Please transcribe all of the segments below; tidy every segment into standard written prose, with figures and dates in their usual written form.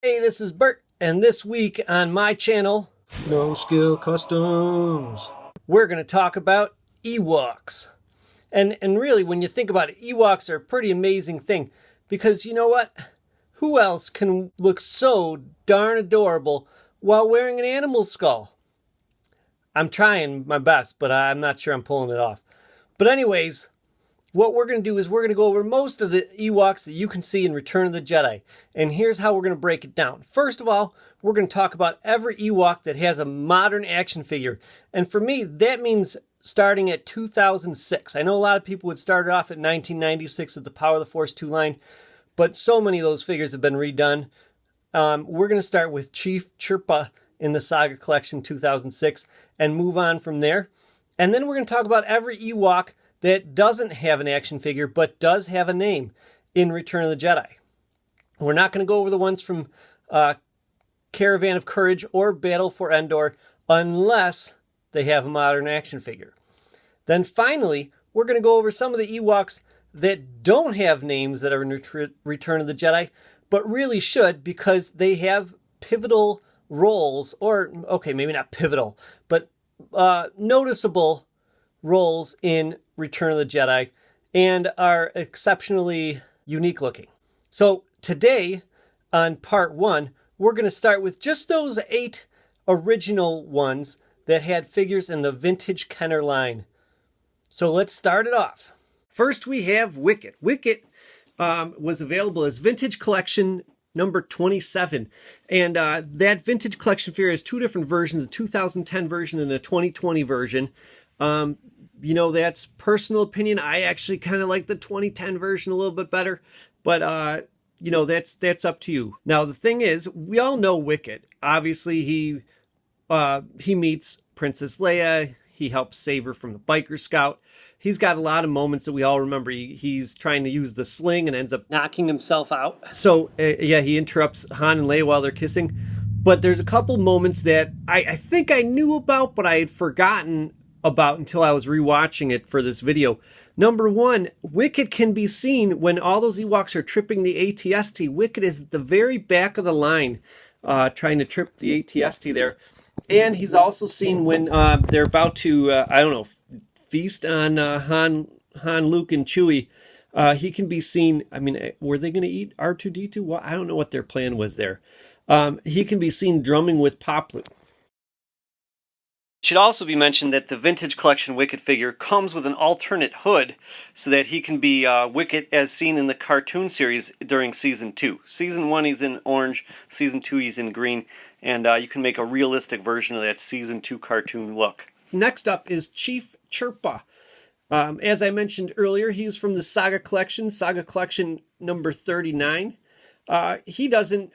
Hey, this is Bert, and this week on my channel, No Skill Customs, we're going to talk about Ewoks. And really, when you think about it, Ewoks are a pretty amazing thing, because you know what? Who else can look so darn adorable while wearing an animal skull? I'm trying my best, but I'm not sure I'm pulling it off. But anyways, what we're going to do is we're going to go over most of the Ewoks that you can see in Return of the Jedi. And here's how we're going to break it down. First of all, we're going to talk about every Ewok that has a modern action figure. And for me, that means starting at 2006. I know a lot of people would start it off at 1996 with the Power of the Force 2 line, but so many of those figures have been redone. We're going to start with Chief Chirrut in the Saga Collection 2006 and move on from there. And then we're going to talk about every Ewok that doesn't have an action figure but does have a name in Return of the Jedi. We're not going to go over the ones from Caravan of Courage or Battle for Endor unless they have a modern action figure. Then finally, we're going to go over some of the Ewoks that don't have names that are in Return of the Jedi, but really should, because they have pivotal roles, or, okay, maybe not pivotal, but noticeable roles in Return of the Jedi and are exceptionally unique looking. So today, on part 1, we're going to start with just those 8 original ones that had figures in the vintage Kenner line. So let's start it off. First we have Wicket. Wicket was available as Vintage Collection number 27. And that Vintage Collection figure has 2 different versions, a 2010 version and a 2020 version. You know, that's personal opinion. I actually kind of like the 2010 version a little bit better, but you know, that's up to you. Now, the thing is, we all know Wicket. Obviously, he meets Princess Leia. He helps save her from the biker scout. He's got a lot of moments that we all remember. He's trying to use the sling and ends up knocking himself out. So, yeah, he interrupts Han and Leia while they're kissing. But there's a couple moments that I think I knew about, but I had forgotten about until I was rewatching it for this video. Number 1, Wicket can be seen when all those Ewoks are tripping the ATST. Wicket is at the very back of the line trying to trip the ATST there. And he's also seen when they're about to, I don't know, feast on Han, Luke, and Chewie. He can be seen, I mean, were they going to eat R2-D2? Well, I don't know what their plan was there. He can be seen drumming with Poplu. It should also be mentioned that the Vintage Collection Wicket figure comes with an alternate hood so that he can be Wicket as seen in the cartoon series during Season 2. Season 1 he's in orange, Season 2 he's in green, and you can make a realistic version of that Season 2 cartoon look. Next up is Chief Chirrut. As I mentioned earlier, he's from the Saga Collection number 39. He doesn't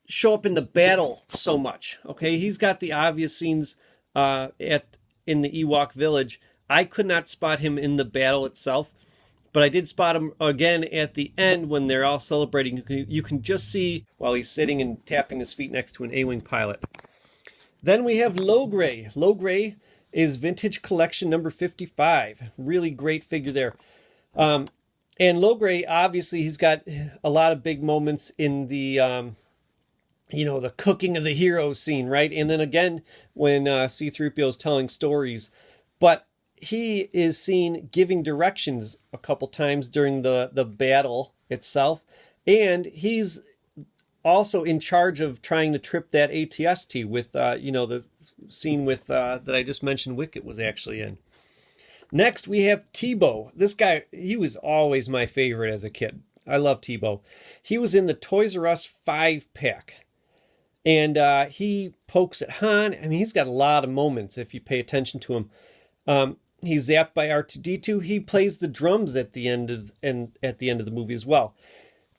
show up in the battle so much. Okay, he's got the obvious scenes in the Ewok village. I could not spot him in the battle itself, but I did spot him again at the end when they're all celebrating. You can just see while he's sitting and tapping his feet next to an A-Wing pilot. Then we have Logray. Logray is Vintage Collection number 55. Really great figure there. And Logray, obviously, he's got a lot of big moments in the you know, the cooking of the hero scene, right? And then again, when C-3PO is telling stories. But he is seen giving directions a couple times during the battle itself. And he's also in charge of trying to trip that ATST with, you know, the scene with that I just mentioned Wicket was actually in. Next, we have Tebow. This guy, he was always my favorite as a kid. I love Tebow. He was in the Toys R Us 5-pack. And he pokes at Han. I mean, he's got a lot of moments if you pay attention to him. He's zapped by R2-D2. He plays the drums at the end of the movie as well.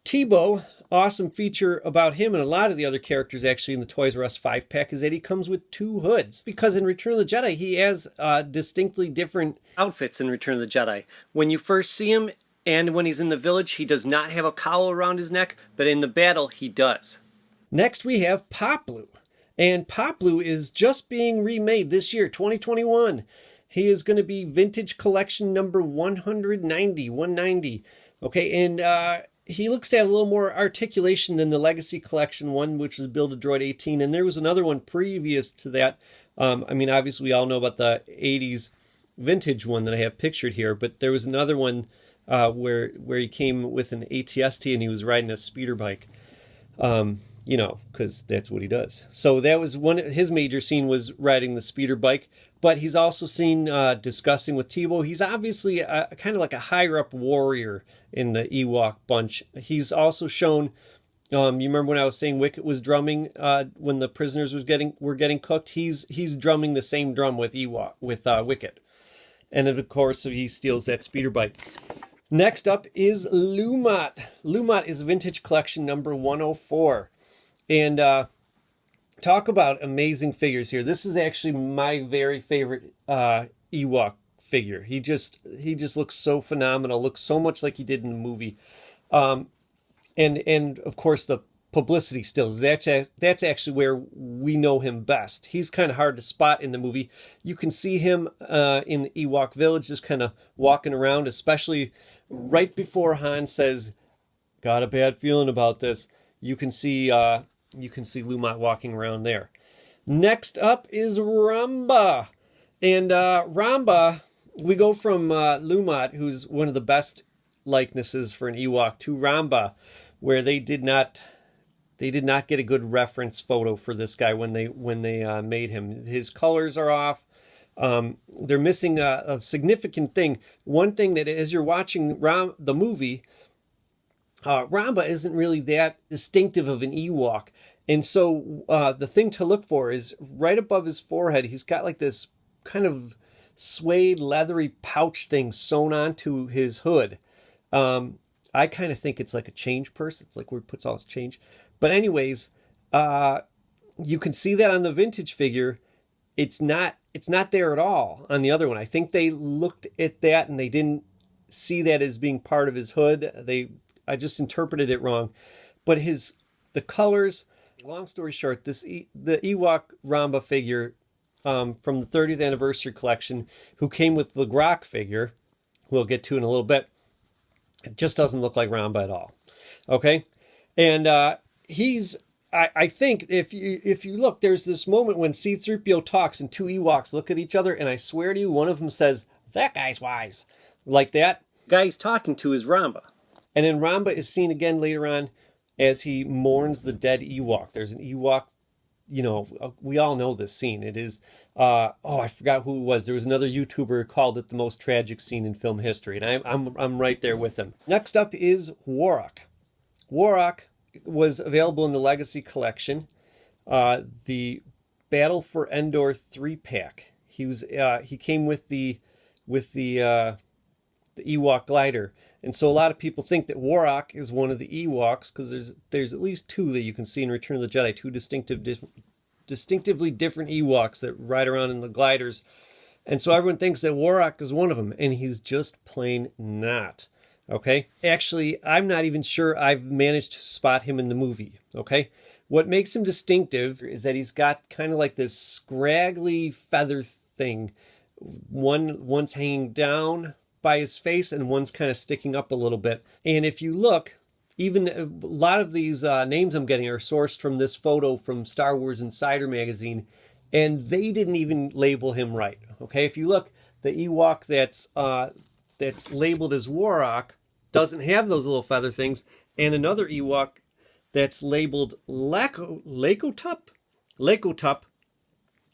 Tebow, awesome feature about him and a lot of the other characters actually in the Toys R Us 5-pack is that he comes with 2 hoods. Because in Return of the Jedi, he has distinctly different outfits in Return of the Jedi. When you first see him and when he's in the village, he does not have a cowl around his neck, but in the battle, he does. Next, we have Poplu. And Poplu is just being remade this year, 2021. He is going to be Vintage Collection number 190. Okay, and he looks to have a little more articulation than the Legacy Collection one, which was Build-A-Droid 18, and there was another one previous to that. I mean, obviously we all know about the 80s vintage one that I have pictured here, but there was another one where he came with an ATST and he was riding a speeder bike, you know, because that's what he does. So that was his major scene, was riding the speeder bike, but he's also seen discussing with Tebow. He's obviously kind of like a higher up warrior in the Ewok bunch. He's also shown, you remember when I was saying Wicket was drumming when the prisoners were getting cooked? He's drumming the same drum with Wicket. And of course, he steals that speeder bike. Next up is Lumat. Lumat is Vintage Collection number 104. And talk about amazing figures here. This is actually my very favorite Ewok figure. He just looks so phenomenal. Looks so much like he did in the movie. And of course the publicity stills. That's actually where we know him best. He's kind of hard to spot in the movie. You can see him in the Ewok village just kind of walking around, especially right before Han says, "Got a bad feeling about this." You can see Lumat walking around there. Next up is Ramba. And Ramba, we go from Lumat, who's one of the best likenesses for an Ewok, to Ramba, where they did not get a good reference photo for this guy when they made him. His colors are off. They're missing a significant thing. One thing that, as you're watching the movie, Ramba isn't really that distinctive of an Ewok. And so the thing to look for is right above his forehead, he's got like this kind of suede, leathery pouch thing sewn onto his hood. I kind of think it's like a change purse. It's like where he puts all his change. But anyways, you can see that on the vintage figure. It's not there at all on the other one. I think they looked at that and they didn't see that as being part of his hood. I just interpreted it wrong. But the colors, long story short, the Ewok Ramba figure from the 30th anniversary collection, who came with the Grok figure, who we'll get to in a little bit, it just doesn't look like Ramba at all. Okay? And I think if you look, there's this moment when C-3PO talks and two Ewoks look at each other, and I swear to you, one of them says, "That guy's wise." Like that. Guy he's talking to is Ramba. And then Ramba is seen again later on as he mourns the dead Ewok. There's an Ewok, you know, we all know this scene. It is, I forgot who it was. There was another YouTuber who called it the most tragic scene in film history, and I'm right there with him. Next up is Warwick. Warwick was available in the Legacy Collection, the Battle for Endor 3-pack. He came with the Ewok glider. And so a lot of people think that Warwick is one of the Ewoks, because there's at least two that you can see in Return of the Jedi, two distinctively different Ewoks that ride around in the gliders. And so everyone thinks that Warwick is one of them, and he's just plain not. Okay? Actually, I'm not even sure I've managed to spot him in the movie. Okay? What makes him distinctive is that he's got kind of like this scraggly feather thing. One's hanging down by his face and one's kind of sticking up a little bit. And if you look, even a lot of these names I'm getting are sourced from this photo from Star Wars Insider magazine, and they didn't even label him right. Okay, if you look, the Ewok that's labeled as Warwick doesn't have those little feather things, and another Ewok that's labeled Lakotup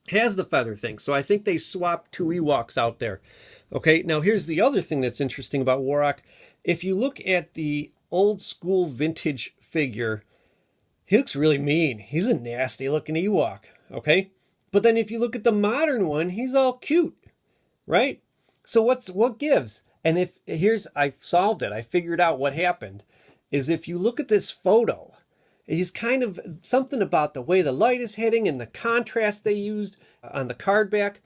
has the feather thing. So I think they swapped two Ewoks out there. Okay, now here's the other thing that's interesting about Warwick. If you look at the old school vintage figure, he looks really mean. He's a nasty looking Ewok, okay? But then if you look at the modern one, he's all cute, right? So what gives? And I've solved it. I figured out what happened. Is if you look at this photo, he's kind of something about the way the light is hitting and the contrast they used on the card back.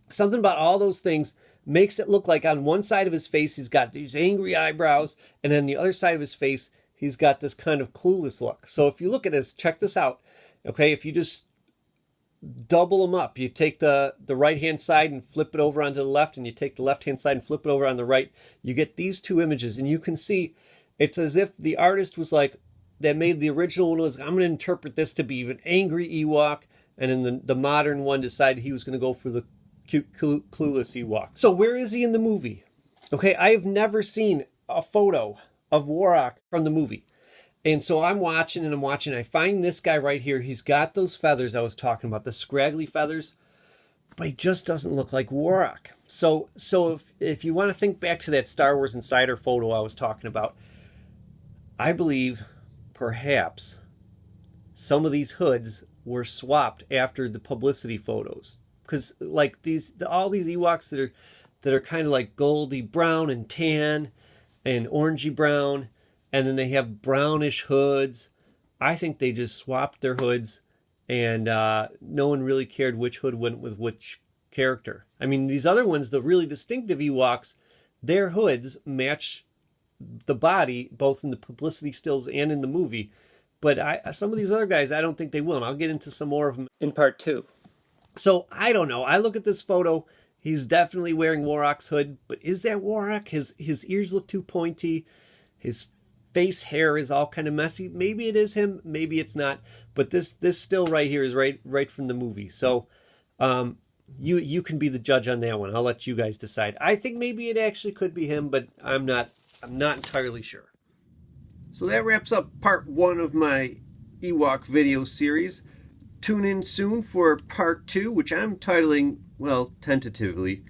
Something about all those things makes it look like on one side of his face he's got these angry eyebrows, and then the other side of his face he's got this kind of clueless look. So if you look at this, check this out. Okay, if you just double them up, you take the right hand side and flip it over onto the left, and you take the left hand side and flip it over on the right, you get these two images, and you can see It's as if the artist was like, that made the original one was, I'm going to interpret this to be an angry Ewok, and then the modern one decided he was going to go for the cute, clueless Ewok. So where is he in the movie? Okay, I have never seen a photo of Warwick from the movie. And so I'm watching and I'm watching. I find this guy right here. He's got those feathers I was talking about, the scraggly feathers, but he just doesn't look like Warwick. So if you want to think back to that Star Wars Insider photo I was talking about, I believe perhaps some of these hoods were swapped after the publicity photos, because like all these Ewoks that are kind of like goldy brown and tan and orangey brown, and then they have brownish hoods. I think they just swapped their hoods, and no one really cared which hood went with which character. I mean, these other ones, the really distinctive Ewoks, their hoods match the body, both in the publicity stills and in the movie. But some of these other guys, I don't think they will. And I'll get into some more of them in part 2. So I don't know. I look at this photo. He's definitely wearing Warwick's hood. But is that Warwick? His ears look too pointy. His face hair is all kind of messy. Maybe it is him. Maybe it's not. But this still right here is right from the movie. So you can be the judge on that one. I'll let you guys decide. I think maybe it actually could be him, but I'm not entirely sure. So that wraps up part 1 of my Ewok video series. Tune in soon for part 2, which I'm titling, well, tentatively,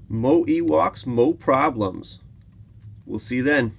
Mo Ewoks, Mo Problems. We'll see you then.